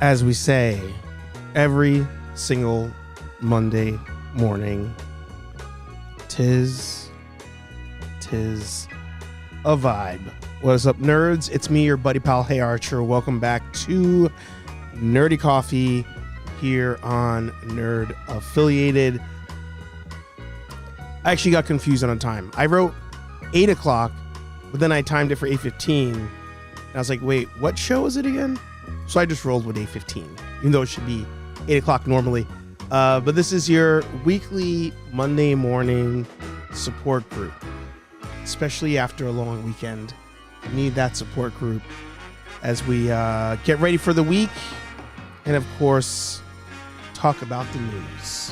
as we say every single Monday morning, tis a vibe. What is up, nerds? It's me, your buddy pal, Hey Archer. Welcome back to Nerdy Coffee here on Nerd Affiliated. I actually got confused on a time. I wrote 8 o'clock, but then I timed it for 8:15. And I was like, wait, what show is it again? So I just rolled with 8:15, even though it should be 8 o'clock normally. But this is your weekly Monday morning support group, especially after a long weekend. You need that support group as we get ready for the week and, of course, talk about the news.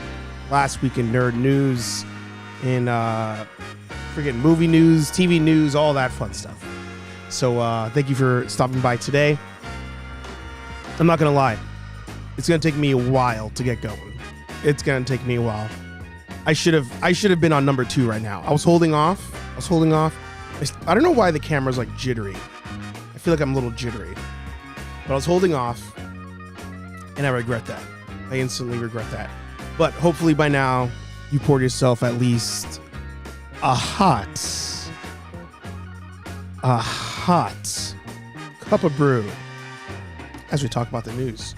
Last week in nerd news, in freaking movie news, TV news, all that fun stuff. So thank you for stopping by today. I'm not going to lie. It's going to take me a while to get going. It's going to take me a while. I should have been on number 2 right now. I was holding off. I don't know why the camera's like jittery. I feel like I'm a little jittery. But I was holding off, and I regret that. I instantly regret that. But hopefully by now, you poured yourself at least a hot cup of brew as we talk about the news.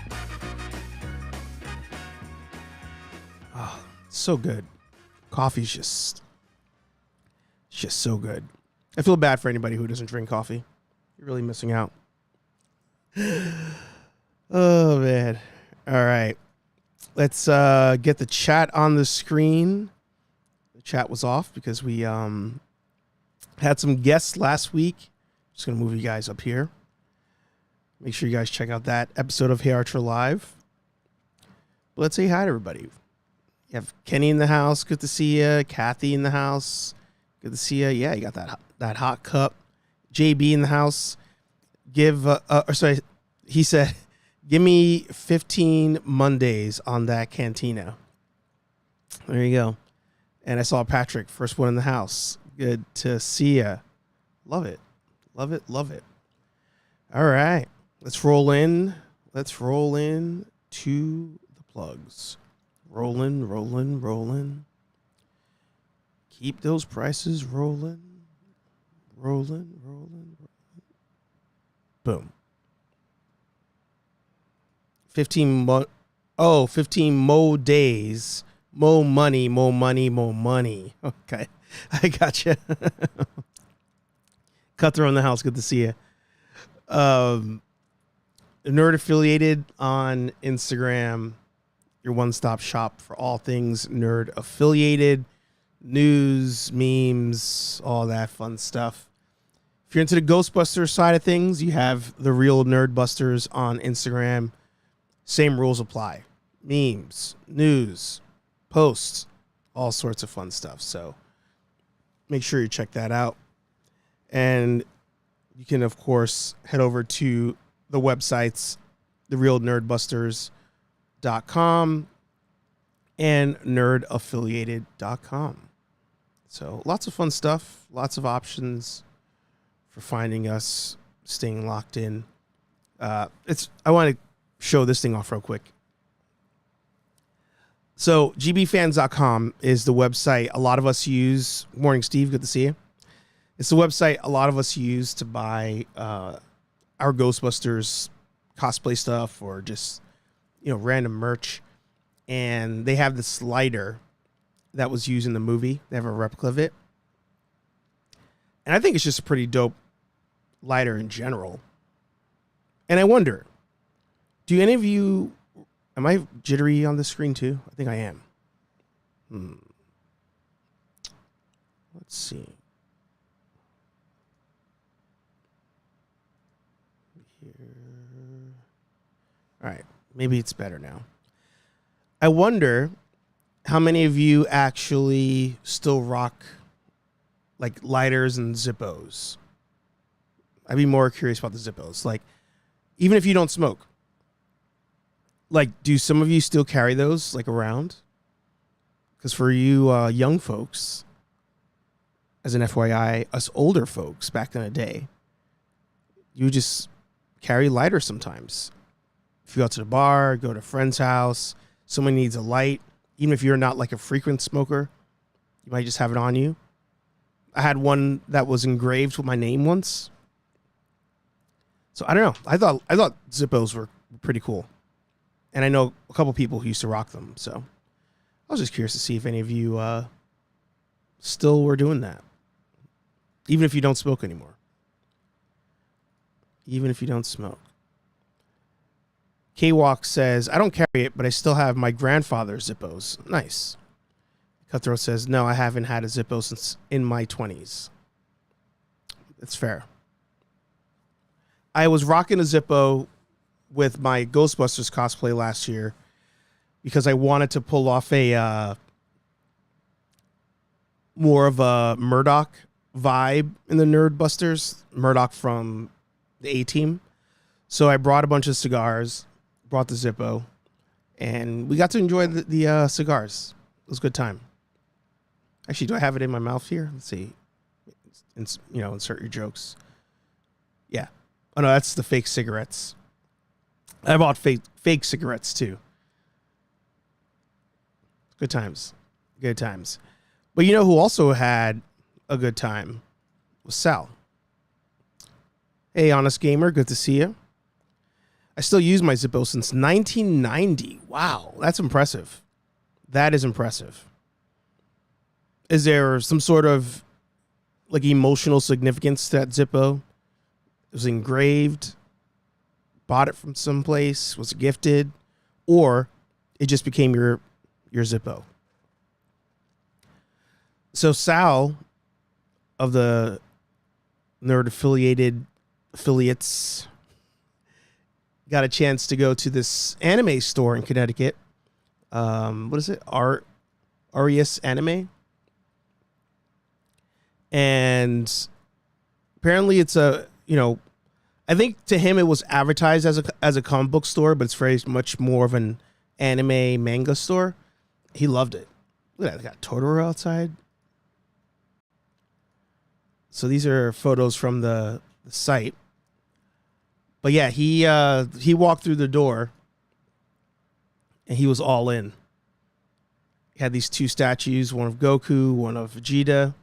Oh, so good. Coffee's just so good. I feel bad for anybody who doesn't drink coffee. You're really missing out. Oh, man. All right. Let's get the chat on the screen. The chat was off because we had some guests last week. Just going to move you guys up here. Make sure you guys check out that episode of Hey Archer Live. But let's say hi to everybody. You have Kenny in the house. Good to see you. Kathy in the house. Good to see you. Yeah, you got that hot cup. JB in the house. He said, give me 15 Mondays on that Cantina. There you go. And I saw Patrick, first one in the house. Good to see you. Love it. Love it. Love it. All right. Let's roll in to the plugs. Rolling. Keep those prices rolling. Boom. 15 mo days. Mo money. Okay. I gotcha. Cutthroat in the house. Good to see you. Nerd Affiliated on Instagram. Your one-stop shop for all things nerd affiliated. News, memes, all that fun stuff. If you're into the Ghostbusters side of things, you have the Real Nerdbusters on Instagram. Same rules apply. Memes, news, posts, all sorts of fun stuff. So make sure you check that out. And you can, of course, head over to the websites, therealnerdbusters.com and nerdaffiliated.com. So lots of fun stuff, lots of options for finding us, staying locked in. I want to show this thing off real quick. So gbfans.com is the website a lot of us use. Morning, Steve. Good to see you. It's the website a lot of us use to buy our Ghostbusters cosplay stuff or just, random merch. And they have this lighter that was used in the movie. They have a replica of it. And I think it's just a pretty dope lighter in general. And I wonder, do any of you, am I jittery on the screen too? I think I am. Let's see. Here. All right. Maybe it's better now. I wonder how many of you actually still rock like lighters and Zippos. I'd be more curious about the Zippos. Like, even if you don't smoke, like, do some of you still carry those like around? Because for you young folks, as an FYI, us older folks back in the day, you just carry lighters sometimes. If you go out to the bar, go to a friend's house, someone needs a light, even if you're not like a frequent smoker, you might just have it on you. I had one that was engraved with my name once. So I don't know. I thought Zippos were pretty cool. And I know a couple people who used to rock them. So I was just curious to see if any of you still were doing that. Even if you don't smoke anymore. Even if you don't smoke. K-Walk says, I don't carry it, but I still have my grandfather's Zippos. Nice. Cutthroat says, no, I haven't had a Zippo since in my 20s. It's fair. I was rocking a Zippo with my Ghostbusters cosplay last year because I wanted to pull off a more of a Murdoch vibe in the Nerdbusters. Murdoch from the A-Team. So I brought a bunch of cigars, brought the Zippo, and we got to enjoy the cigars. It was a good time. Actually, do I have it in my mouth here? Let's see. Insert your jokes. Yeah. Oh, no, that's the fake cigarettes. I bought fake cigarettes, too. Good times. Good times. But you know who also had a good time? Was Sal. Hey, Honest Gamer. Good to see you. I still use my Zippo since 1990. Wow, that's impressive. That is impressive. Is there some sort of like emotional significance to that Zippo? It was engraved, bought it from someplace, was gifted, or it just became your Zippo. So Sal of the Nerd affiliates got a chance to go to this anime store in Connecticut. What is it? Arius Anime. And apparently it's I think to him it was advertised as a comic book store, but it's very much more of an anime manga store. He loved it. Look at that, they got Totoro outside. So these are photos from the site. But yeah, he walked through the door and he was all in. He had these two statues, one of Goku, one of Vegeta.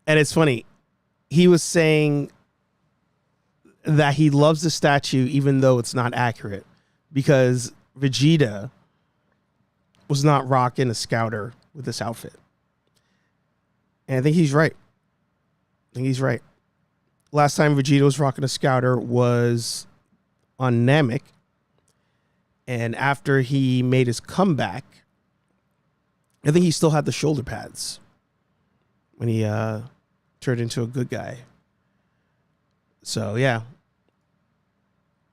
And it's funny, he was saying that he loves the statue even though it's not accurate because Vegeta was not rocking a scouter with this outfit. And I think he's right. Last time Vegeta was rocking a scouter was on Namek. And after he made his comeback, I think he still had the shoulder pads when he turned into a good guy. So, yeah.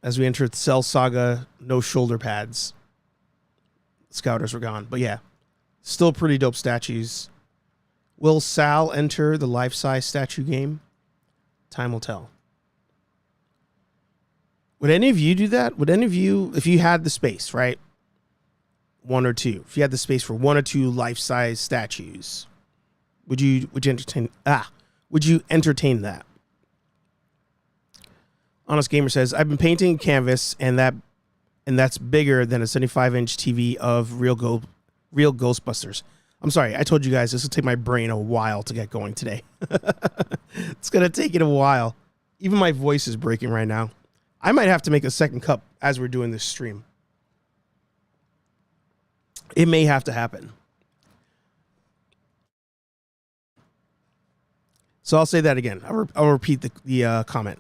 As we entered Cell Saga, no shoulder pads. Scouters were gone. But, yeah, still pretty dope statues. Will Sal enter the life-size statue game? Time will tell. Would any of you do that? Would any of you, if you had the space, right? One or two. If you had the space for one or two life-size statues, would you entertain that? Honest Gamer says, I've been painting canvas and that's bigger than a 75-inch TV of real Ghostbusters. I'm sorry, I told you guys this will take my brain a while to get going today. It's going to take it a while. Even my voice is breaking right now. I might have to make a second cup as we're doing this stream. It may have to happen. So I'll say that again. I'll repeat the comment.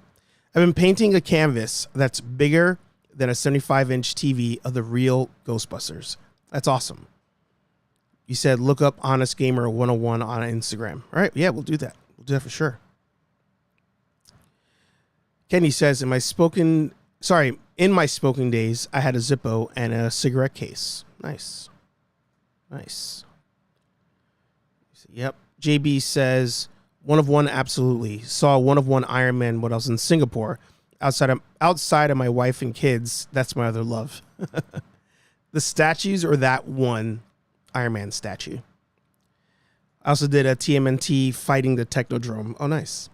I've been painting a canvas that's bigger than a 75-inch TV of the real Ghostbusters. That's awesome. You said, look up Honest Gamer 101 on Instagram. All right. Yeah, we'll do that. We'll do that for sure. Kenny says, in my smoking days, I had a Zippo and a cigarette case. Nice. Yep. JB says, one of one, absolutely. Saw one of one Iron Man when I was in Singapore. Outside of my wife and kids, that's my other love. The statues or that one Iron Man statue. I also did a TMNT fighting the Technodrome. Oh, nice.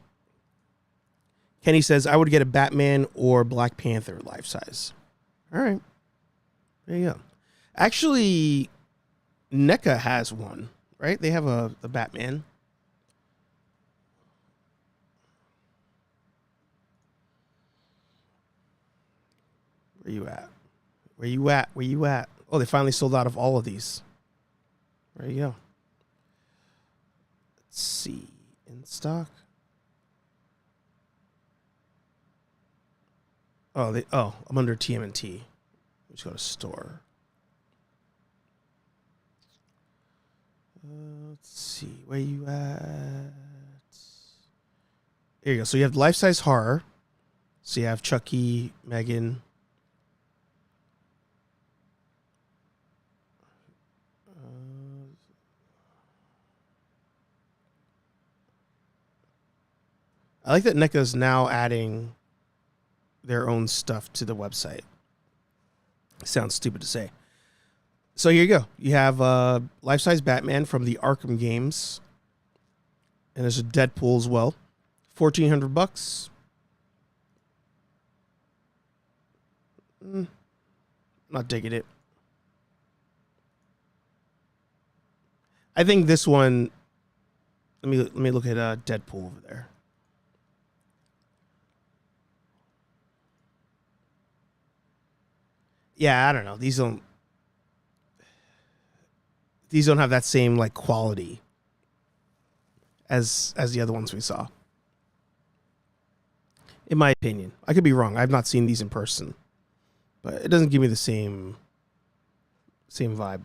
Kenny says, I would get a Batman or Black Panther life size. All right. There you go. Actually, NECA has one, right? They have the Batman. Where you at? Where you at? Where you at? Oh, they finally sold out of all of these. There you go. Let's see. In stock. Oh, I'm under TMNT. Let's go to store. Let's see. Where you at? There you go. So you have life-size horror. So you have Chucky, Megan. I like that NECA's now adding their own stuff to the website. Sounds stupid to say. So here you go. You have life-size Batman from the Arkham games. And there's a Deadpool as well. $1,400. Not digging it. I think this one. Let me look at Deadpool over there. Yeah, I don't know. These don't have that same like quality as the other ones we saw. In my opinion. I could be wrong. I've not seen these in person. But it doesn't give me the same vibe.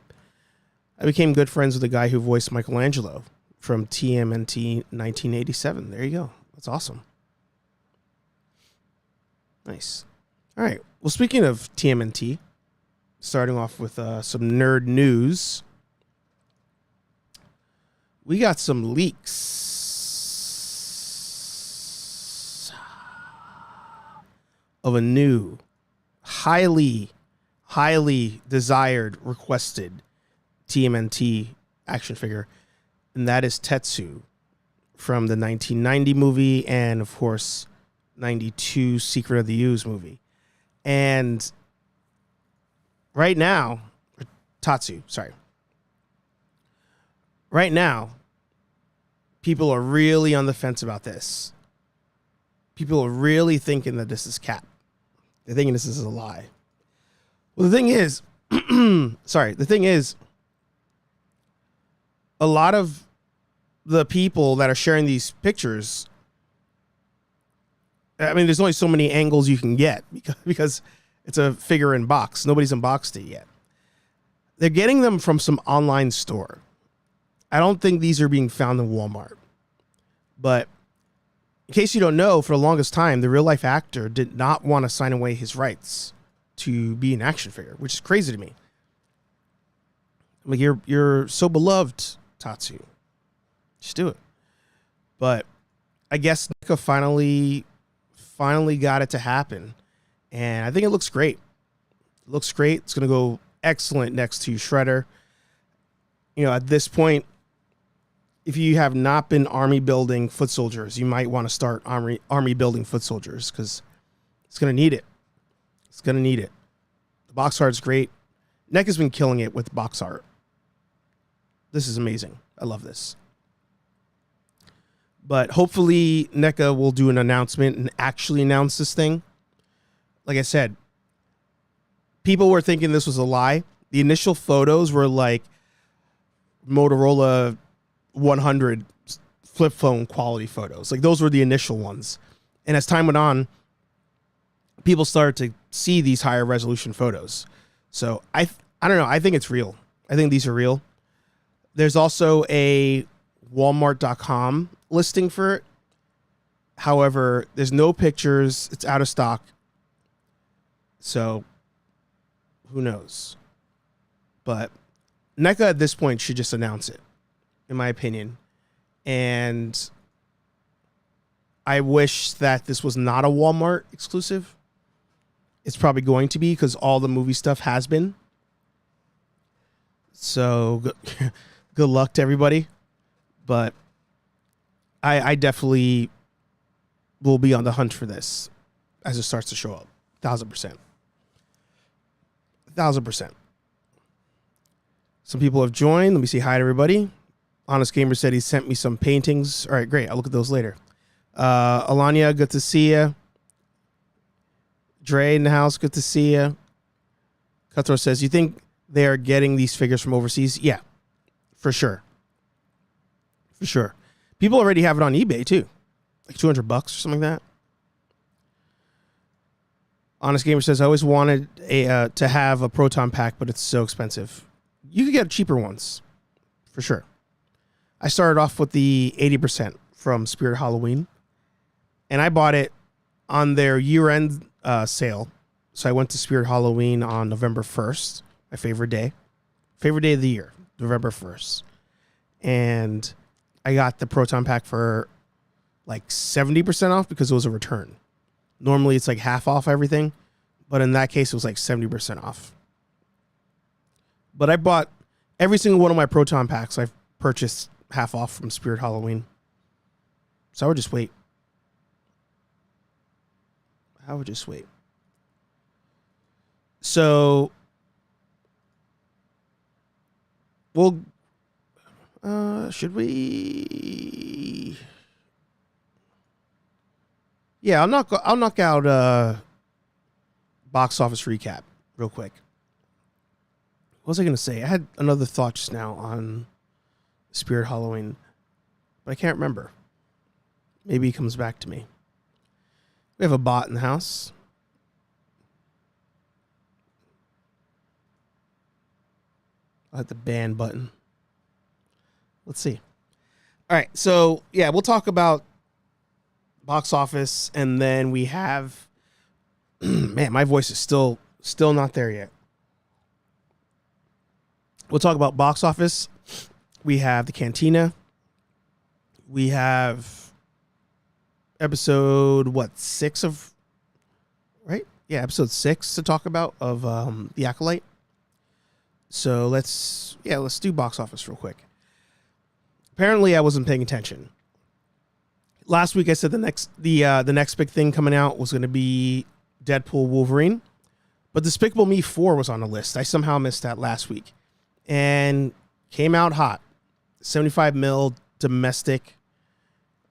I became good friends with the guy who voiced Michelangelo from TMNT 1987. There you go. That's awesome. Nice. All right. Well, speaking of TMNT, starting off with some nerd news, we got some leaks of a new, highly desired, requested TMNT action figure, and that is Tatsu from the 1990 movie and, of course, 92 Secret of the Ooze movie. And right now, Tatsu, sorry. Right now, people are really on the fence about this. People are really thinking that this is cap. They're thinking this is a lie. Well, the thing is, a lot of the people that are sharing these pictures, I mean, there's only so many angles you can get because it's a figure in box. Nobody's unboxed it yet. They're getting them from some online store. I don't think these are being found in Walmart. But in case you don't know, for the longest time, the real life actor did not want to sign away his rights to be an action figure, which is crazy to me. Like, you're so beloved, Tatsu. Just do it. But I guess NECA finally got it to happen. And I think it looks great. It looks great. It's going to go excellent next to Shredder. You know, at this point, if you have not been army building foot soldiers, you might want to start army building foot soldiers because it's going to need it. It's going to need it. The box art's great. NECA's been killing it with box art. This is amazing. I love this. But hopefully NECA will do an announcement and actually announce this thing. Like I said, people were thinking this was a lie. The initial photos were like Motorola 100 flip phone quality photos. Like, those were the initial ones. And as time went on, people started to see these higher resolution photos. So I don't know. I think it's real. I think these are real. There's also a Walmart.com listing for it. However, there's no pictures. It's out of stock. So who knows? But NECA at this point should just announce it, in my opinion. And I wish that this was not a Walmart exclusive. It's probably going to be because all the movie stuff has been. So good luck to everybody. But I definitely will be on the hunt for this as it starts to show up. 1,000%. 1,000%. Some people have joined. Let me say hi to everybody. Honest Gamer said he sent me some paintings. All right, great. I'll look at those later. Alanya, good to see you. Dre in the house, good to see you. Cutthroat says, you think they are getting these figures from overseas? Yeah, for sure. For sure. People already have it on eBay, too. Like $200 or something like that. Honest Gamer says, I always wanted to have a Proton pack, but it's so expensive. You could get cheaper ones, for sure. I started off with the 80% from Spirit Halloween, and I bought it on their year-end sale. So I went to Spirit Halloween on November 1st, my favorite day. Favorite day of the year, November 1st. And I got the Proton pack for like 70% off because it was a return. Normally it's like half off everything, but in that case it was like 70% off. But I bought every single one of my Proton packs I've purchased half off from Spirit Halloween. So I would just wait. So we'll should we? Yeah, I'll knock out box office recap real quick. What was I gonna say? I had another thought just now on Spirit Halloween, but I can't remember. Maybe he comes back to me. We have a bot in the house. I'll hit the ban button. Let's see. All right, so yeah, we'll talk about box office, and then we have man, my voice is still not there yet. We'll talk about box office. We have the Cantina. We have episode 6 of, right? Yeah, episode 6 to talk about of the Acolyte. So let's do box office real quick. Apparently I wasn't paying attention. Last week I said the next big thing coming out was going to be Deadpool Wolverine, but Despicable Me 4 was on the list. I somehow missed that last week and came out hot. 75 mil domestic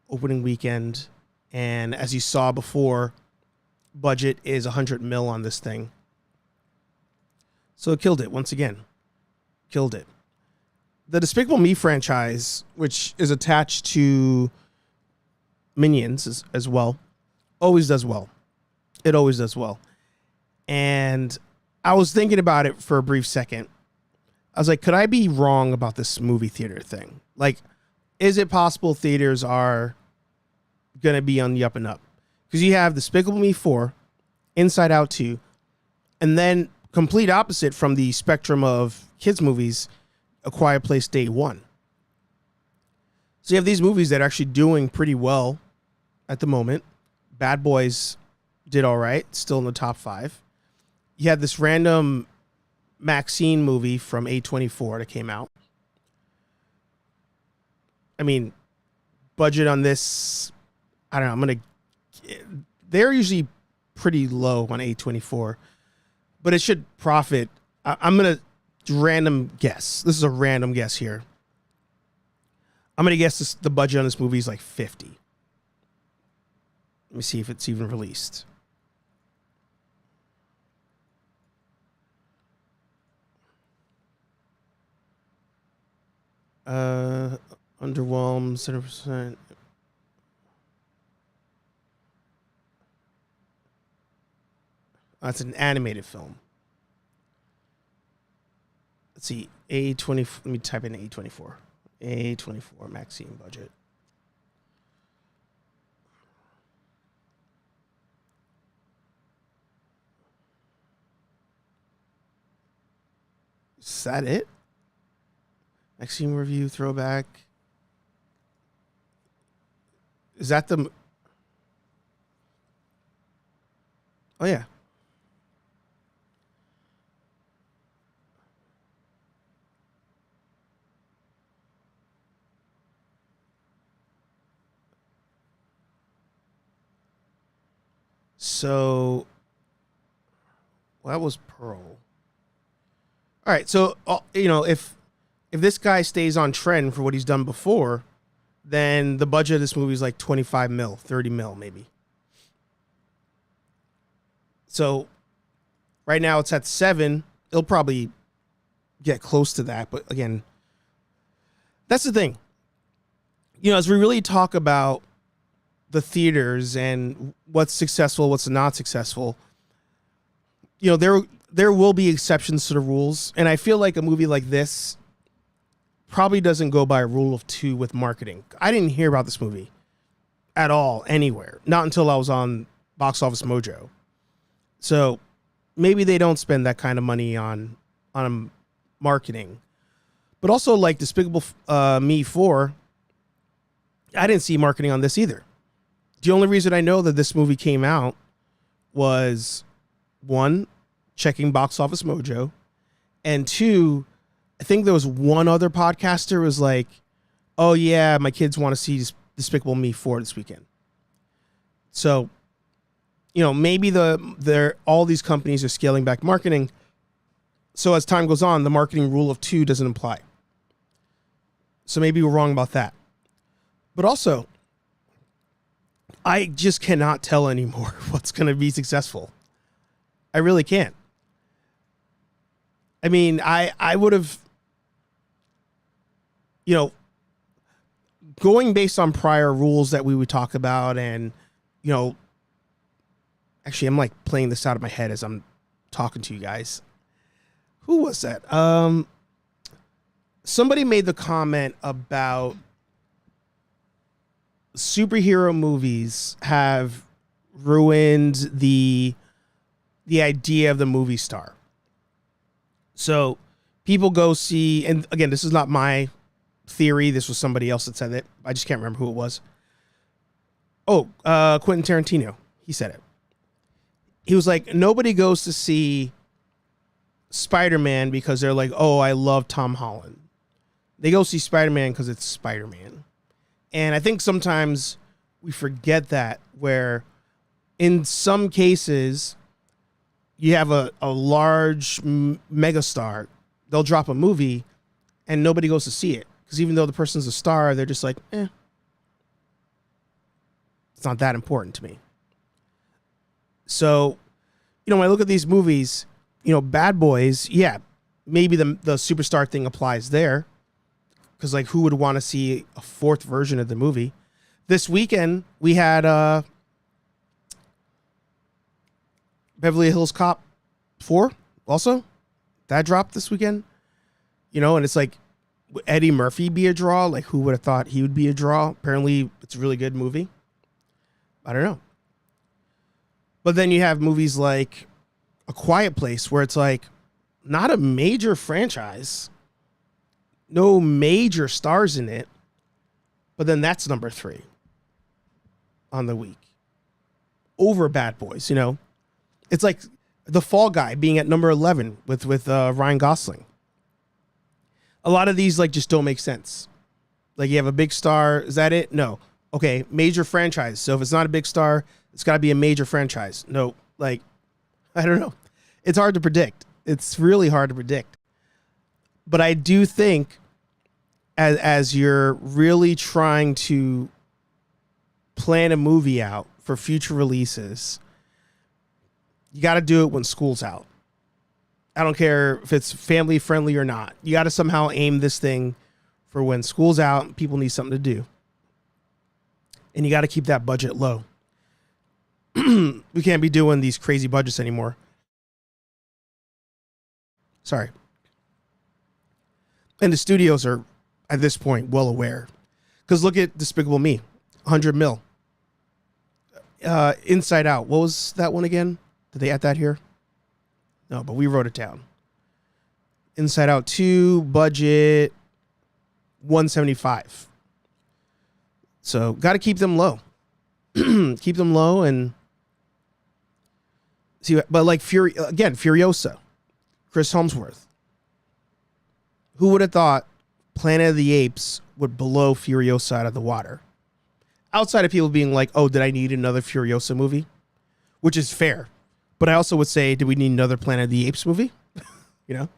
opening weekend, and as you saw before, budget is 100 mil on this thing. So it killed it once again. Killed it. The Despicable Me franchise, which is attached to Minions as well, always does well. It always does well. And I was thinking about it for a brief second. I was like, could I be wrong about this movie theater thing? Like, is it possible theaters are going to be on the up and up? Because you have Despicable Me 4, Inside Out 2, and then complete opposite from the spectrum of kids movies, A Quiet Place Day 1. So you have these movies that are actually doing pretty well at the moment. Bad Boys did all right, still in the top 5. You had this random Maxine movie from A24 that came out. I mean, budget on this, I don't know, they're usually pretty low on A24, but it should profit. I'm going to random guess. This is a random guess here. I'm going to guess the budget on this movie is like 50. Let me see if it's even released. Underwhelmed, 7%. That's an animated film. Let's see. A20. Let me type in A24. A24 Maxine budget. Is that it? Maxine review throwback. Is that the? Oh yeah. So that was Pearl. All right. So, if this guy stays on trend for what he's done before, then the budget of this movie is like 25 mil, 30 mil, maybe. So right now it's at 7. It'll probably get close to that. But again, that's the thing. As we really talk about the theaters and what's successful, what's not successful, there will be exceptions to the rules. And I feel like a movie like this probably doesn't go by a rule of 2 with marketing. I didn't hear about this movie at all anywhere, not until I was on Box Office Mojo. So maybe they don't spend that kind of money on marketing. But also, like Despicable Me 4, I didn't see marketing on this either. The only reason I know that this movie came out was, 1, checking Box Office Mojo, and 2, I think there was one other podcaster was like, oh yeah, my kids want to see Despicable Me 4 this weekend. So, maybe all these companies are scaling back marketing. So as time goes on, the marketing rule of 2 doesn't apply. So maybe we're wrong about that. But also, I just cannot tell anymore what's going to be successful. I really can't. I mean, I would have, going based on prior rules that we would talk about, and, actually, I'm like playing this out of my head as I'm talking to you guys. Who was that? Somebody made the comment about superhero movies have ruined the idea of the movie star. So people go see, and again, this is not my theory. This was somebody else that said it. I just can't remember who it was. Oh, Quentin Tarantino. He said it. He was like, nobody goes to see Spider-Man because they're like, oh, I love Tom Holland. They go see Spider-Man because it's Spider-Man. And I think sometimes we forget that, where in some cases you have a large megastar, they'll drop a movie and nobody goes to see it. Because even though the person's a star, they're just like, it's not that important to me. So, when I look at these movies, Bad Boys, yeah, maybe the superstar thing applies there. Because, like, who would want to see a 4th version of the movie? This weekend, we had Beverly Hills Cop 4 also. That dropped this weekend. And it's like, would Eddie Murphy be a draw? Like, who would have thought he would be a draw? Apparently, it's a really good movie. I don't know. But then you have movies like A Quiet Place, where it's like, not a major franchise. No major stars in it. But then that's number 3 on the week. Over Bad Boys, It's like The Fall Guy being at number 11 with Ryan Gosling. A lot of these, like, just don't make sense. Like, you have a big star. Is that it? No. Okay, major franchise. So if it's not a big star, it's got to be a major franchise. No, like, I don't know. It's hard to predict. It's really hard to predict. But I do think as you're really trying to plan a movie out for future releases, you got to do it when school's out. I don't care if it's family friendly or not. You got to somehow aim this thing for when school's out and people need something to do. And you got to keep that budget low. We can't be doing these crazy budgets anymore. Sorry. And the studios are, at this point, well aware. Because look at Despicable Me, 100 mil. Inside Out, what was that one again? Did they add that here? No, but we wrote it down. Inside Out 2, budget 175. So, got to keep them low. Keep them low and see. But like Furiosa, Chris Hemsworth. Who would have thought Planet of the Apes would blow Furiosa out of the water? Outside of people being like, oh, did I need another Furiosa movie? which is fair. But I also would say, do we need another Planet of the Apes movie? You know,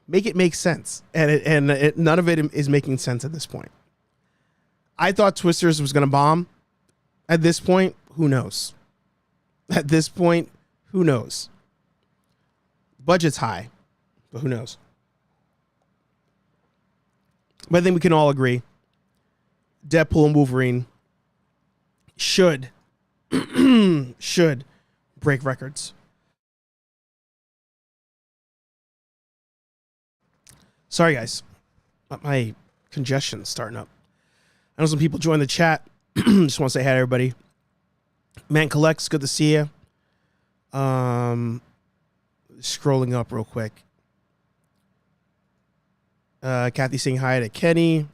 make it make sense, and none of it is making sense at this point. I thought Twisters was going to bomb. At this point, who knows? At this point, who knows? Budget's high, but who knows? But I think we can all agree Deadpool and Wolverine should break records. Sorry, guys. My congestion's starting up. I know some people joined the chat. Just want to say hi to everybody. Man Collects, good to see you. Scrolling up real quick. Kathy saying hi to Kenny.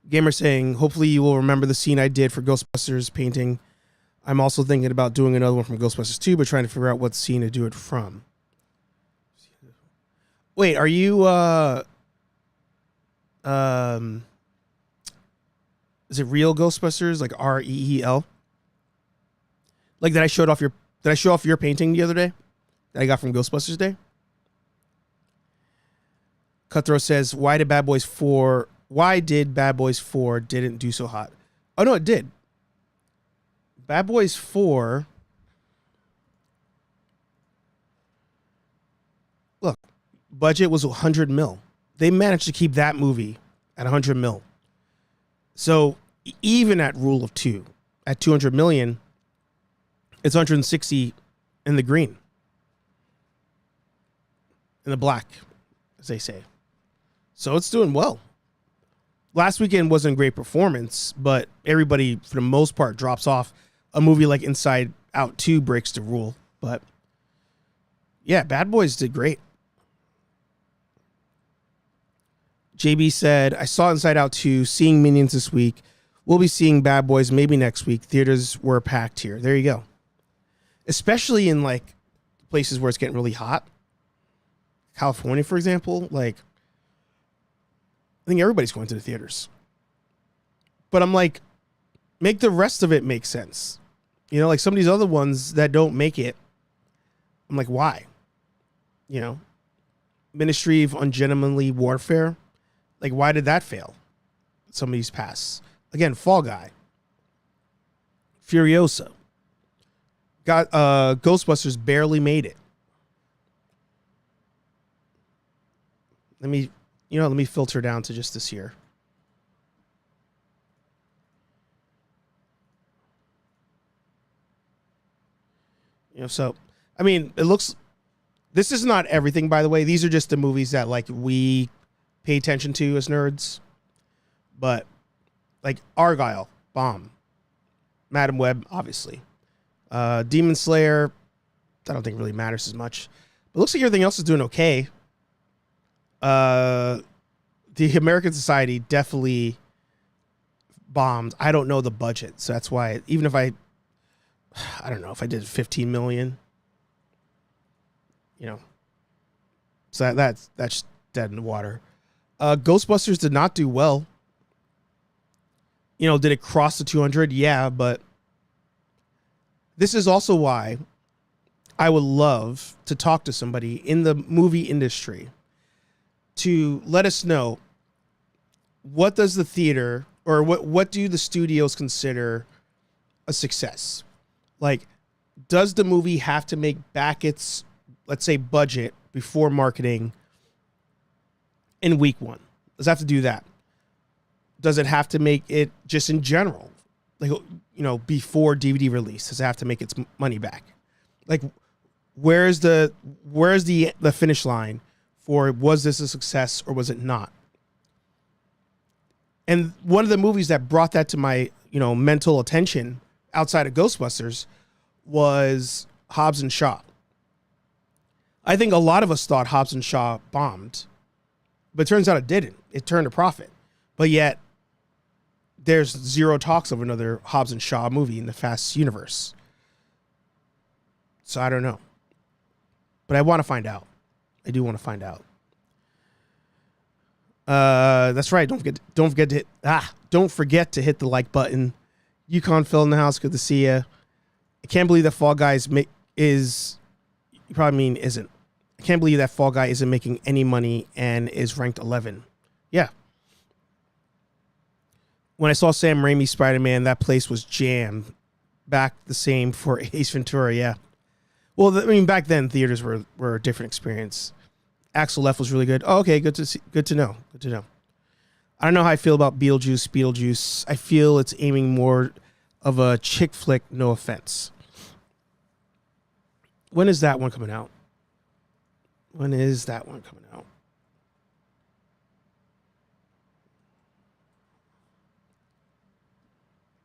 Gamer saying, hopefully you will remember the scene I did for Ghostbusters painting. I'm also thinking about doing another one from Ghostbusters 2, but trying to figure out what scene to do it from. Wait, are you is it real Ghostbusters, like REEL? Like did I show off your painting the other day that I got from Ghostbusters Day? Cutthroat says, why did Bad Boys 4 didn't do so hot? Oh no, it did. Bad Boys 4. Look, budget was 100 mil. They managed to keep that movie at 100 mil. So even at rule of 2, at 200 million, it's 160 in the green. In the black, as they say. So it's doing well. Last weekend wasn't a great performance, but everybody, for the most part, drops off. A movie like Inside Out 2 breaks the rule. But yeah, Bad Boys did great. JB said, I saw Inside Out 2, seeing Minions this week. We'll be seeing Bad Boys maybe next week. Theaters were packed here. There you go. Especially in like places where it's getting really hot. California, for example. Like, I think everybody's going to the theaters. But I'm like, make the rest of it make sense. You know, like some of these other ones that don't make it. I'm like, why? You know, Ministry of Ungentlemanly Warfare. Like, why did that fail? Some of these pass. Again, Fall Guy. Furiosa. Ghostbusters barely made it. Let me filter down to just this year. You know, so, I mean, it looks, this is not everything, by the way. These are just the movies that, like, we pay attention to as nerds. But, like, Argyle, bomb. Madam Web, obviously. Demon Slayer, I don't think really matters as much. But it looks like everything else is doing okay. The American Society definitely bombed. I don't know the budget, so that's why, even if I don't know if I did 15 million, you know, so that's dead in the water. Ghostbusters did not do well. You know, did it cross the 200? Yeah, but this is also why I would love to talk to somebody in the movie industry to let us know, what does the theater or what do the studios consider a success? Like, does the movie have to make back its, let's say, budget before marketing in week one? Does it have to do that? Does it have to make it just in general, like, you know, before DVD release? Does it have to make its money back? Like, where's the finish line for, was this a success or was it not? And one of the movies that brought that to my, you know, mental attention outside of Ghostbusters was Hobbs and Shaw. I think a lot of us thought Hobbs and Shaw bombed, but it turns out it didn't. It turned a profit. But yet, there's zero talks of another Hobbs and Shaw movie in the Fast universe. So I don't know. But I want to find out. I do want to find out. That's right. Don't forget to hit the like button. Yukon Phil in the house. Good to see you. I can't believe that Fall Guys is. You probably mean isn't. I can't believe that Fall Guy isn't making any money and is ranked 11. Yeah. When I saw Sam Raimi's Spider-Man, that place was jammed. Back the same for Ace Ventura. Yeah. Well, I mean, back then theaters were a different experience. Axel F was really good. Oh, okay, good to see. Good to know. Good to know. I don't know how I feel about Beetlejuice. I feel it's aiming more of a chick flick. No offense. When is that one coming out?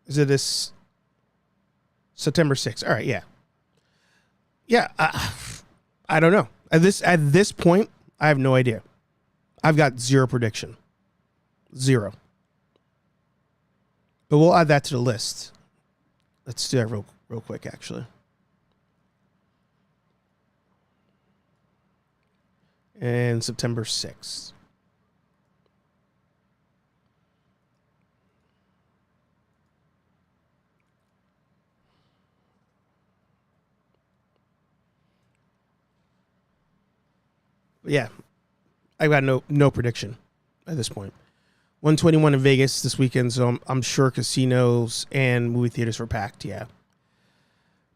Is it this September 6th? All right, yeah. Yeah, I don't know. At this point, I have no idea. I've got zero prediction. Zero. But we'll add that to the list. Let's do that real quick, actually. And September 6th. Yeah, I've got no prediction at this point. 121 in Vegas this weekend, so I'm sure casinos and movie theaters were packed. Yeah,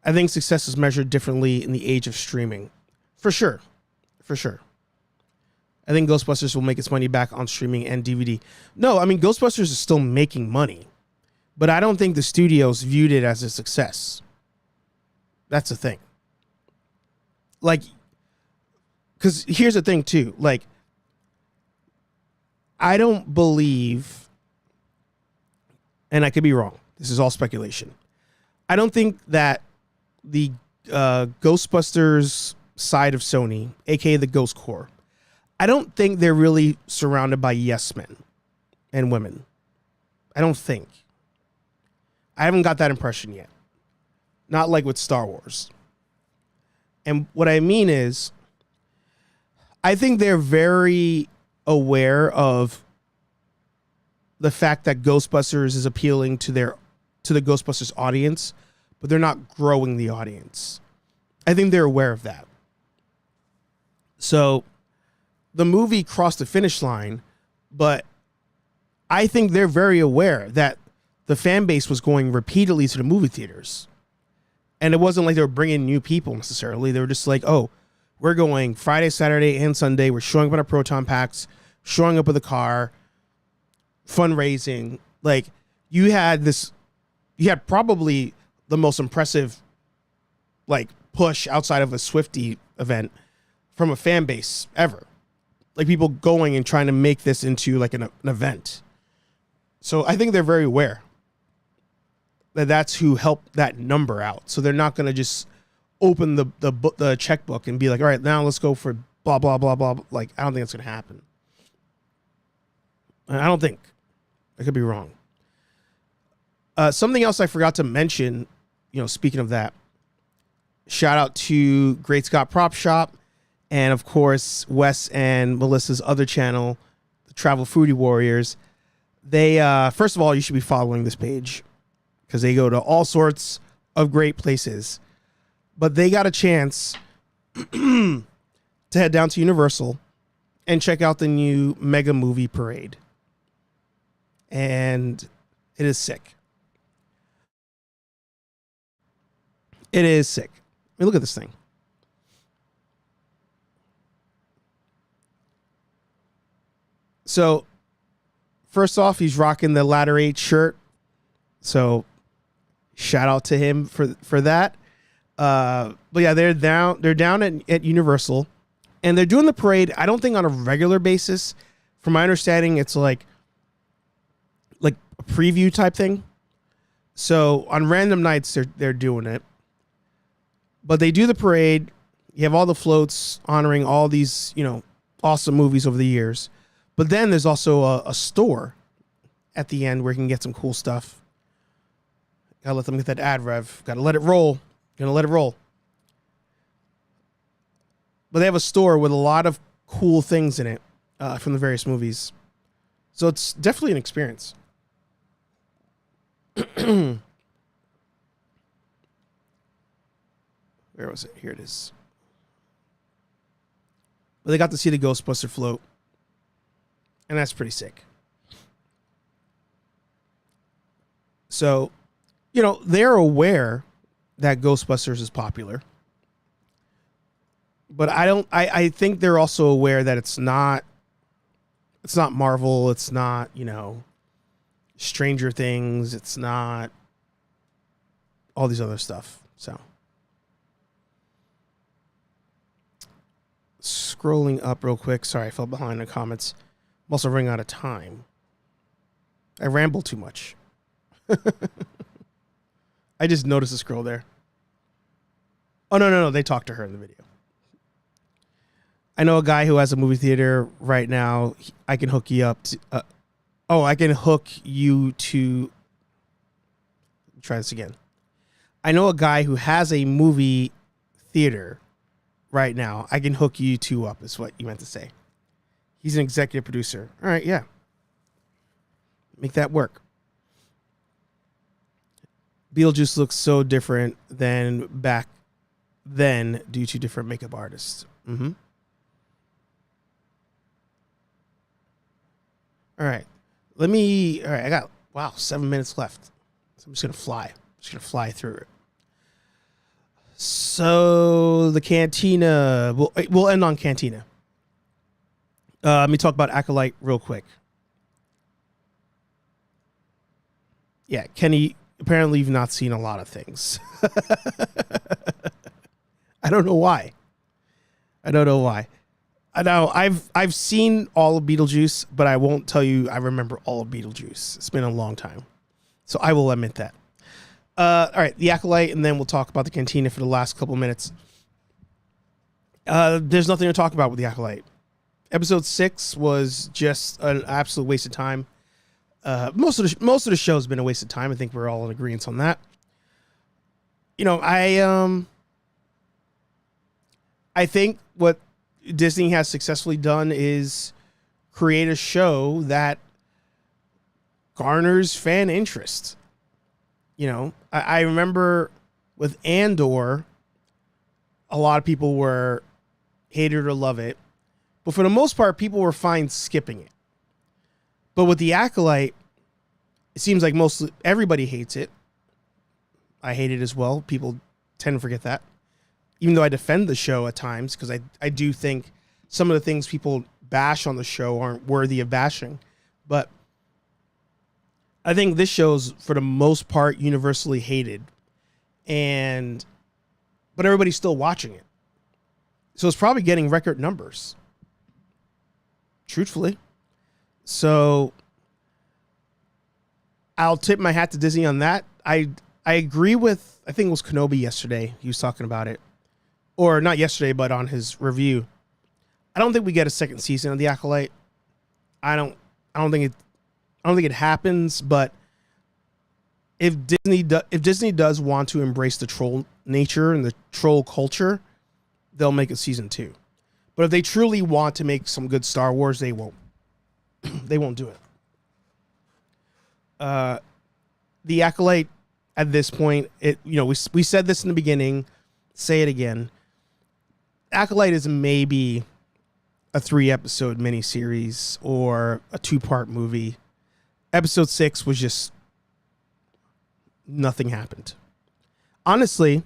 I think success is measured differently in the age of streaming, for sure. I think Ghostbusters will make its money back on streaming and DVD. No, I mean Ghostbusters is still making money, but I don't think the studios viewed it as a success. That's the thing. Like. Because here's the thing, too. Like, I don't believe, and I could be wrong. This is all speculation. I don't think that the Ghostbusters side of Sony, a.k.a. the Ghost Corps, I don't think they're really surrounded by yes men and women. I don't think. I haven't got that impression yet. Not like with Star Wars. And what I mean is, I think they're very aware of the fact that Ghostbusters is appealing to the Ghostbusters audience, but they're not growing the audience. I think they're aware of that. So the movie crossed the finish line, but I think they're very aware that the fan base was going repeatedly to the movie theaters. And it wasn't like they were bringing new people necessarily. They were just like, oh, we're going Friday, Saturday, and Sunday. We're showing up in our proton packs, showing up with a car, fundraising. Like, you had probably the most impressive, like, push outside of a Swiftie event from a fan base ever. Like, people going and trying to make this into, like, an event. So I think they're very aware that that's who helped that number out. So they're not going to just open the checkbook and be like, all right, now let's go for blah, blah, blah, blah. Like, I don't think that's going to happen. I don't think. I could be wrong. Something else I forgot to mention, speaking of that, shout out to Great Scott Prop Shop and, of course, Wes and Melissa's other channel, the Travel Foodie Warriors. They, first of all, you should be following this page because they go to all sorts of great places. But they got a chance to head down to Universal and check out the new Mega Movie Parade. And it is sick. It is sick. I mean, look at this thing. So, first off, he's rocking the Ladder 8 shirt. So, shout out to him for that. But yeah, they're down at Universal, and they're doing the parade. I don't think on a regular basis. From my understanding, it's like a preview type thing. So on random nights, they're doing it. But they do the parade. You have all the floats honoring all these awesome movies over the years. But then there's also a store at the end where you can get some cool stuff. Gotta let them get that ad rev. Gotta let it roll. Gonna let it roll. But they have a store with a lot of cool things in it from the various movies. So it's definitely an experience. Where was it? Here it is. But they got to see the Ghostbuster float. And that's pretty sick. So, you know, they're aware that Ghostbusters is popular. But I think they're also aware that it's not Marvel, it's not, you know, Stranger Things, it's not all these other stuff. So scrolling up real quick. Sorry, I fell behind in the comments. I'm also running out of time. I ramble too much. I just noticed a scroll there. Oh, no. They talked to her in the video. I know a guy who has a movie theater right now. I can hook you up to... I can hook you to... Try this again. I know a guy who has a movie theater right now. I can hook you two up, is what you meant to say. He's an executive producer. All right, yeah. Make that work. Beetlejuice looks so different than back then due to different makeup artists. Mm-hmm. All right. I got, 7 minutes left. So I'm just going to fly. I'm just going to fly through it. So the Cantina, we'll end on Cantina. Let me talk about Acolyte real quick. Yeah, Kenny, apparently you've not seen a lot of things. I don't know why. I know I've seen all of Beetlejuice, but I won't tell you I remember all of Beetlejuice. It's been a long time. So I will admit that. All right, the Acolyte, and then we'll talk about the Cantina for the last couple minutes. There's nothing to talk about with the Acolyte. Episode 6 was just an absolute waste of time. Most of the show's been a waste of time. I think we're all in agreement on that. You know, I think what Disney has successfully done is create a show that garners fan interest. You know, I remember with Andor, a lot of people were hate it or love it. But for the most part, people were fine skipping it. But with the Acolyte, it seems like everybody hates it. I hate it as well. People tend to forget that. Even though I defend the show at times, because I do think some of the things people bash on the show aren't worthy of bashing. But I think this show's, for the most part, universally hated. But everybody's still watching it. So it's probably getting record numbers. Truthfully. So I'll tip my hat to Disney on that. I agree with, I think it was Kenobi yesterday. He was talking about it. Or not yesterday, but on his review. I don't think we get a second season of The Acolyte. I don't think it happens, but if Disney does want to embrace the troll nature and the troll culture, they'll make a season 2. But if they truly want to make some good Star Wars, they won't. They won't do it. The Acolyte, at this point, we said this in the beginning, say it again. Acolyte is maybe a 3-episode miniseries or a 2-part movie. Episode 6 was just nothing happened. Honestly,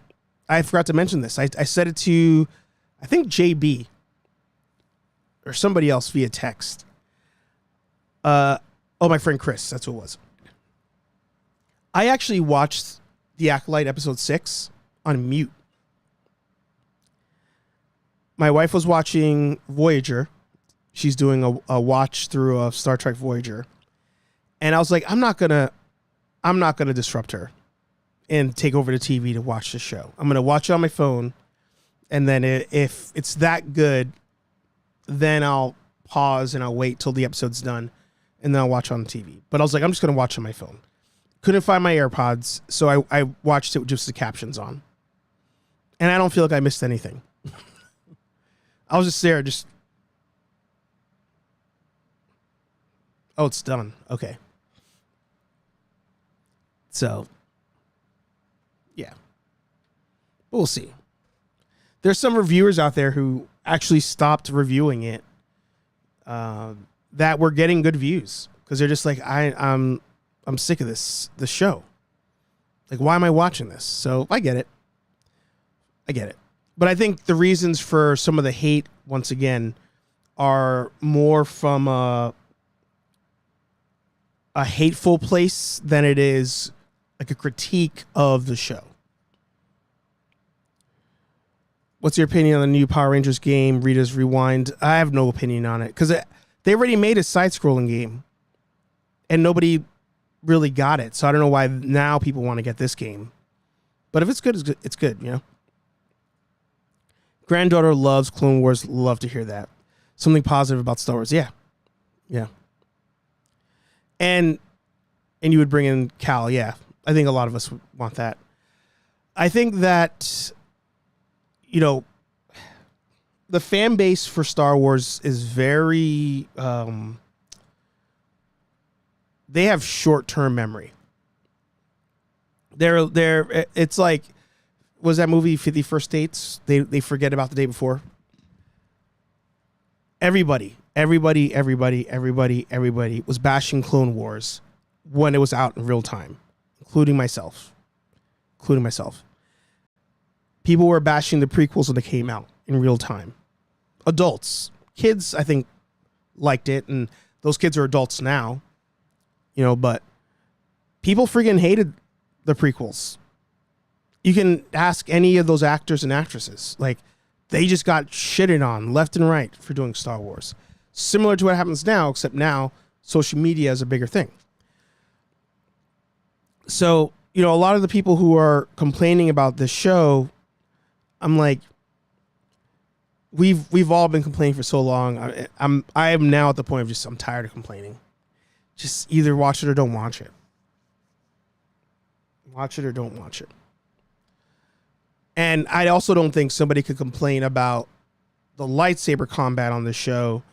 I forgot to mention this. I said it to, I think, JB or somebody else via text. My friend Chris. That's who it was. I actually watched The Acolyte episode 6 on mute. My wife was watching Voyager. She's doing a watch through of Star Trek Voyager. And I was like, I'm not gonna disrupt her and take over the TV to watch the show. I'm gonna watch it on my phone, and then if it's that good, then I'll pause and I'll wait till the episode's done, and then I'll watch on the TV. But I was like, I'm just gonna watch on my phone. Couldn't find my AirPods, so I watched it with just the captions on, and I don't feel like I missed anything. I was just there, oh, it's done. Okay. So, yeah. We'll see. there's some reviewers out there who actually stopped reviewing it that were getting good views because they're just like, I'm sick of this show. Like, why am I watching this? So I get it. But I think the reasons for some of the hate, once again, are more from a hateful place than it is like a critique of the show. What's your opinion on the new Power Rangers game, Rita's Rewind? I have no opinion on it because they already made a side-scrolling game and nobody really got it. So I don't know why now people want to get this game. But if it's good, it's good, you know? Granddaughter loves Clone Wars. Love to hear that. Something positive about Star Wars. Yeah. And you would bring in Cal. Yeah. I think a lot of us want that. I think that, you know, the fan base for Star Wars is very, they have short-term memory. It's like, was that movie 50 First Dates? They forget about the day before. Everybody was bashing Clone Wars when it was out in real time, including myself. People were bashing the prequels when they came out in real time. Adults, kids, I think, liked it, and those kids are adults now, you know, but people friggin' hated the prequels. You can ask any of those actors and actresses. Like, they just got shitted on left and right for doing Star Wars. Similar to what happens now, except now social media is a bigger thing. So, you know, a lot of the people who are complaining about this show, I'm like, we've all been complaining for so long. I am now at the point of just, I'm tired of complaining. Just either watch it or don't watch it. Watch it or don't watch it. And I also don't think somebody could complain about the lightsaber combat on the show,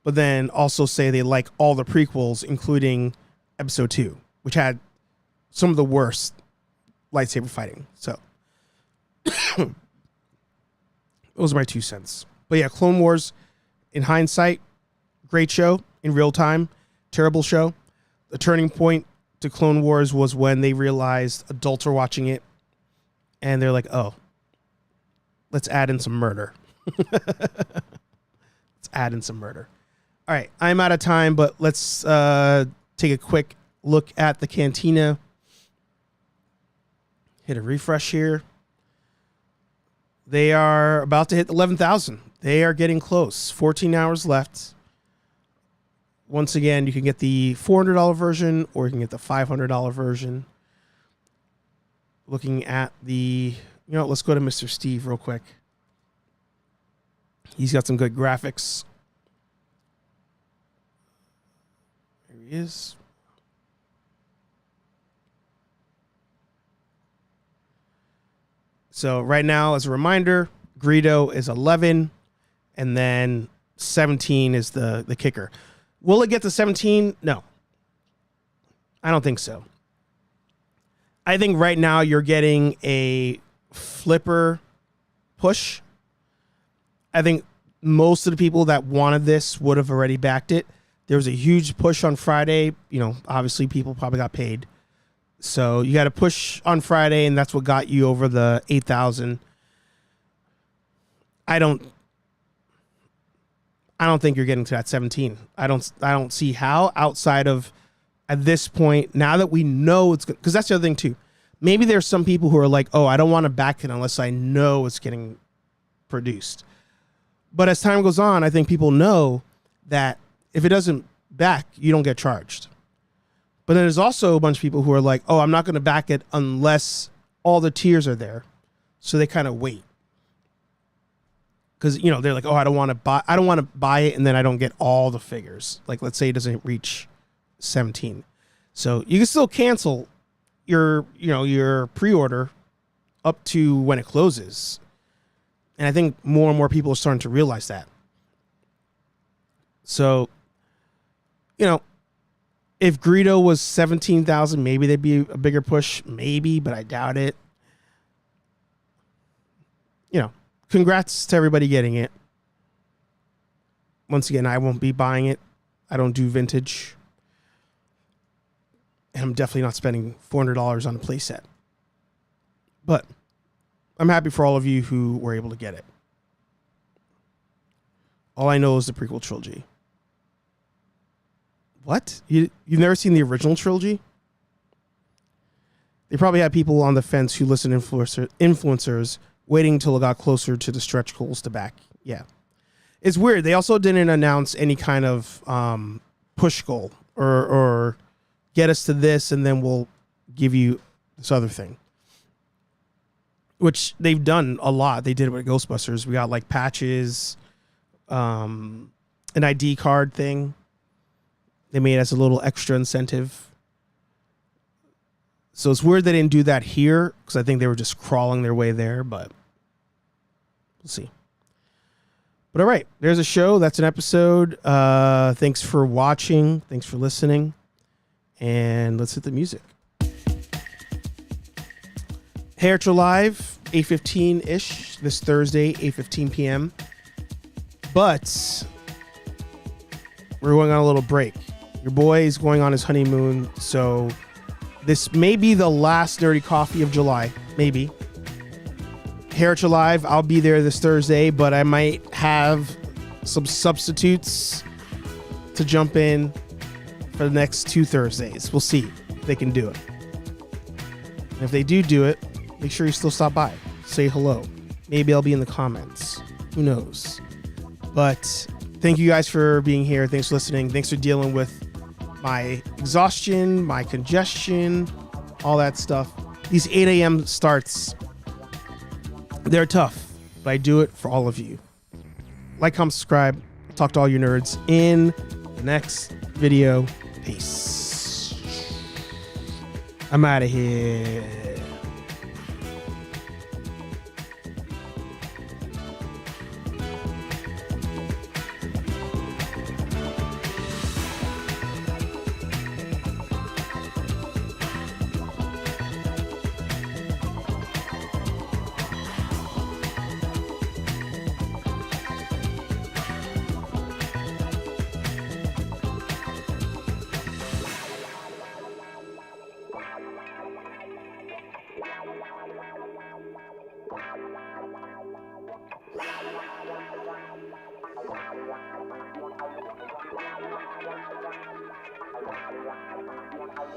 but then also say they like all the prequels, including episode 2, which had some of the worst lightsaber fighting. So those are my 2 cents. But yeah, Clone Wars, in hindsight, great show. In real time, terrible show. The turning point to Clone Wars was when they realized adults were watching it, and they're like, oh, let's add in some murder. All right, I'm out of time, but let's take a quick look at the Cantina. Hit a refresh here. They are about to hit 11,000. They are getting close. 14 hours left. Once again, you can get the $400 version or you can get the $500 version. Looking at the, you know, let's go to Mr. Steve real quick. He's got some good graphics. There he is. So right now, as a reminder, Greedo is 11, and then 17 is the kicker. Will it get to 17? No. I don't think so. I think right now you're getting a flipper push. I think most of the people that wanted this would have already backed it. There was a huge push on Friday. You know, obviously people probably got paid. So you got to push on Friday, and that's what got you over the 8,000. I don't think you're getting to that 17. I don't see how outside of at this point, now that we know it's good, because that's the other thing too. Maybe there's some people who are like, oh, I don't want to back it unless I know it's getting produced. But as time goes on, I think people know that if it doesn't back, you don't get charged. But then there's also a bunch of people who are like, oh, I'm not going to back it unless all the tiers are there. So they kind of wait. Because, you know, they're like, oh, I don't want to buy it and then I don't get all the figures. Like, let's say it doesn't reach 17. So you can still cancel your pre-order up to when it closes. And I think more and more people are starting to realize that. So, you know, if Greedo was 17,000, maybe there'd be a bigger push. Maybe, but I doubt it. You know, congrats to everybody getting it. Once again, I won't be buying it. I don't do vintage. And I'm definitely not spending $400 on a playset. But I'm happy for all of you who were able to get it. All I know is the prequel trilogy. What? You've never seen the original trilogy? They probably had people on the fence who listened to influencers waiting until it got closer to the stretch goals to back. Yeah. It's weird. They also didn't announce any kind of push goal or get us to this and then we'll give you this other thing. Which they've done a lot. They did it with Ghostbusters. We got like patches, an ID card thing. They made it as a little extra incentive. So it's weird they didn't do that here because I think they were just crawling their way there, but we'll see. But all right, there's a show. That's an episode. Thanks for watching. Thanks for listening. And let's hit the music. Hair to Live, 8:15-ish this Thursday, 8:15 p.m. But we're going on a little break. Your boy is going on his honeymoon, so this may be the last Nerdy Coffee of July. Maybe. Heritage Alive, I'll be there this Thursday, but I might have some substitutes to jump in for the next 2 Thursdays. We'll see if they can do it. And if they do it, make sure you still stop by. Say hello. Maybe I'll be in the comments. Who knows? But thank you guys for being here. Thanks for listening. Thanks for dealing with my exhaustion, my congestion, all that stuff. These 8 a.m. starts, they're tough, but I do it for all of you. Like, comment, subscribe. Talk to all you nerds in the next video. Peace. I'm out of here.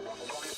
Yeah.